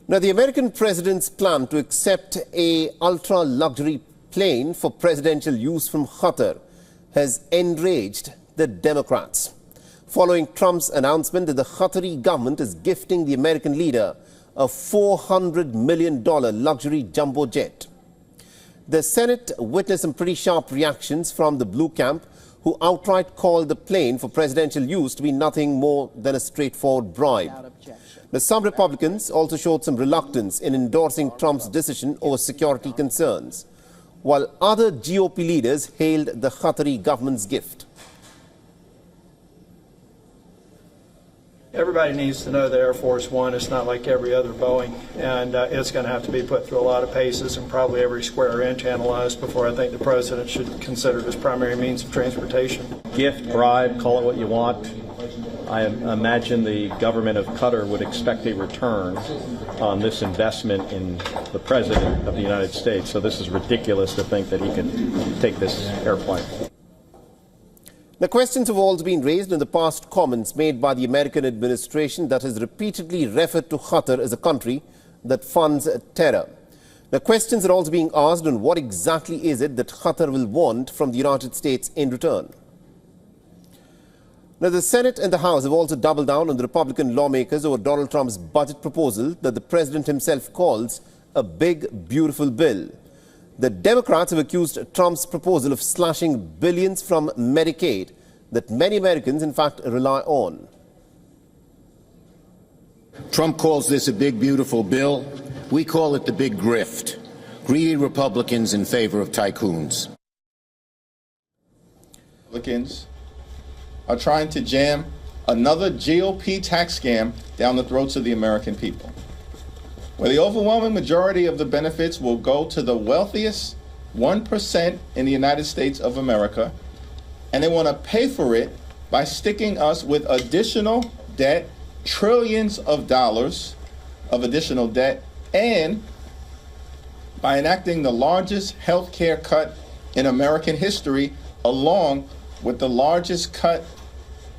Now, the American president's plan to accept a ultra-luxury plane for presidential use from Qatar has enraged the Democrats, following Trump's announcement that the Qatari government is gifting the American leader a $400 million luxury jumbo jet. The Senate witnessed some pretty sharp reactions from the blue camp, who outright called the plane for presidential use to be nothing more than a straightforward bribe. Now, some Republicans also showed some reluctance in endorsing Trump's decision over security concerns, while other GOP leaders hailed the Qatari government's gift. Everybody needs to know that Air Force One is not like every other Boeing, and it's going to have to be put through a lot of paces and probably every square inch analyzed before I think the president should consider it as primary means of transportation. Gift, bribe, call it what you want. I imagine the government of Qatar would expect a return on this investment in the President of the United States. So this is ridiculous to think that he could take this airplane. The questions have also been raised in the past comments made by the American administration that has repeatedly referred to Qatar as a country that funds terror. The questions are also being asked on what exactly is it that Qatar will want from the United States in return. Now, the Senate and the House have also doubled down on the Republican lawmakers over Donald Trump's budget proposal that the president himself calls a big, beautiful bill. The Democrats have accused Trump's proposal of slashing billions from Medicaid that many Americans, in fact, rely on. Trump calls this a big, beautiful bill. We call it the big grift. Greedy Republicans in favor of tycoons. Republicans are trying to jam another GOP tax scam down the throats of the American people, where the overwhelming majority of the benefits will go to the wealthiest 1% in the United States of America, and they want to pay for it by sticking us with additional debt, trillions of dollars of additional debt, and by enacting the largest health care cut in American history, along with the largest cut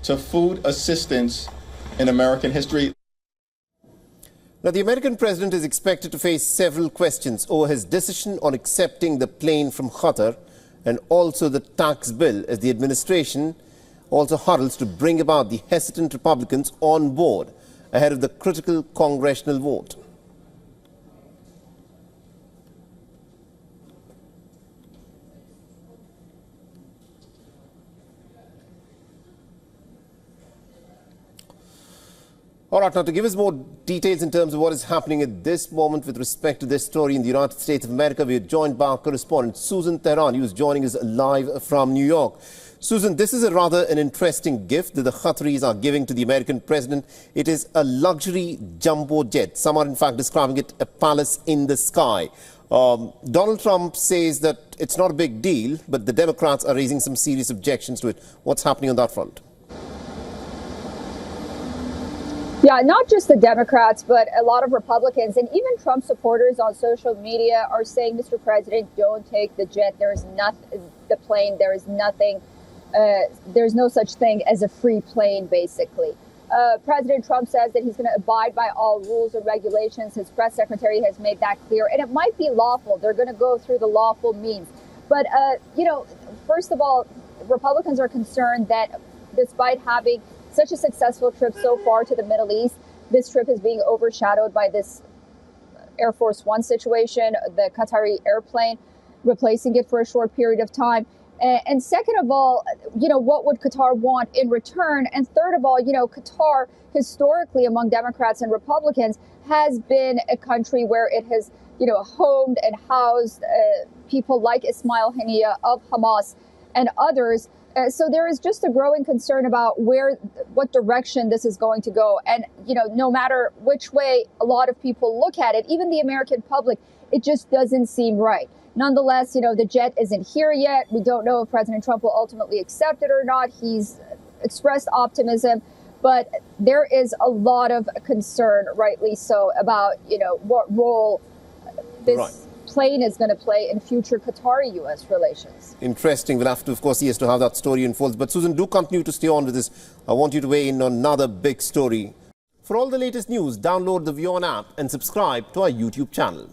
to food assistance in American history. Now, the American president is expected to face several questions over his decision on accepting the plane from Qatar and also the tax bill, as the administration also hurdles to bring about the hesitant Republicans on board ahead of the critical congressional vote. All right, now to give us more details in terms of what is happening at this moment with respect to this story in the United States of America, we are joined by our correspondent Susan Tehrani, who is joining us live from New York. Susan, this is an interesting gift that the Qataris are giving to the American president. It is a luxury jumbo jet. Some are in fact describing it a palace in the sky. Donald Trump says that it's not a big deal, but the Democrats are raising some serious objections to it. What's happening on that front? Yeah, not just the Democrats, but a lot of Republicans and even Trump supporters on social media are saying, Mr. President, don't take the jet. There is nothing, the plane. There is nothing. There's no such thing as a free plane, basically. President Trump says that he's going to abide by all rules and regulations. His press secretary has made that clear. And it might be lawful. They're going to go through the lawful means. But, first of all, Republicans are concerned that despite having such a successful trip so far to the Middle East, this trip is being overshadowed by this Air Force One situation, the Qatari airplane, replacing it for a short period of time. And second of all, what would Qatar want in return? And third of all, Qatar historically among Democrats and Republicans has been a country where it has, homed and housed people like Ismail Haniyeh of Hamas and others. So there is just a growing concern about what direction this is going to go. And, no matter which way a lot of people look at it, even the American public, it just doesn't seem right. Nonetheless, the jet isn't here yet. We don't know if President Trump will ultimately accept it or not. He's expressed optimism, but there is a lot of concern, rightly so, about, what role this plane is going to play in future Qatari-U.S. relations. Interesting. We'll have to, of course, see as to how that story unfolds. But Susan, do continue to stay on with this. I want you to weigh in on another big story For all the latest news, download the WION app and subscribe to our YouTube channel.